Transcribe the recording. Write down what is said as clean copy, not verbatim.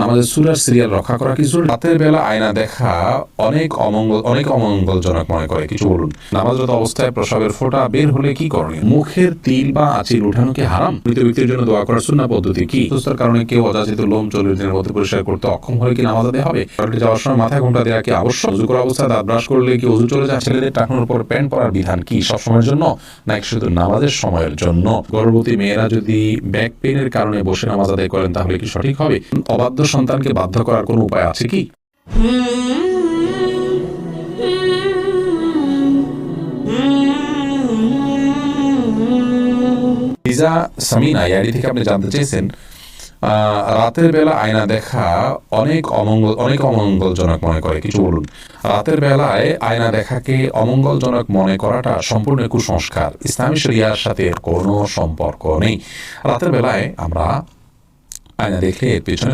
নামাজের সূরার সিরিয়াল রক্ষা করা কিছু রাতের বেলা আয়না দেখা অনেক অমঙ্গলজনক মনে করে, কিছু বলুন। নামাজরত অবস্থায় প্রসাবের ফোঁটা বের হলে কি করণীয়? মুখের তিল বা আঁচিল উঠানো কি হারাম? মৃত ব্যক্তির জন্য দোয়া করার সুন্নাহ পদ্ধতি কি? সুস্থতার কারণে কেউ অযাচিত লোম 40 দিনের মধ্যে পরিষ্কার করতে অক্ষম হলে কি নামাজ আদায় হবে? টয়লেটে যাওয়ার সময় মাথায় ঘোমটা দেওয়া কি আবশ্যক? ওযু করা অবস্থায় দাঁত ব্রাশ করলে কি ওযু চলে যায়? ছেলেদের টাকনোর উপর প্যান্ট পরার বিধান কি? সব সময়ের জন্য নাকি শুধু নামাজের সময়ের জন্য? গর্ভবতী মেয়েরা যদি ব্যাক পেইনের কারণে বসে নামাজ আদায় করেন তাহলে কি সঠিক হবে? অবাধ্য সন্তানকে বাধ্য করার কোনো উপায় আছে কি? লিজা সামিনা আইডি থেকে আপনি জানতে চেয়েছেন, রাতের বেলা আয়না দেখা অনেক অমঙ্গলজনক মনে করে, কিছু বলুন। রাতের বেলায় আয়না দেখাকে অমঙ্গলজনক মনে করাটা সম্পূর্ণ কুসংস্কার, ইসলামী শরিয়ার সাথে কোনো সম্পর্ক নেই। রাতের বেলায় আমরা আয়না দেখলে এর পেছনে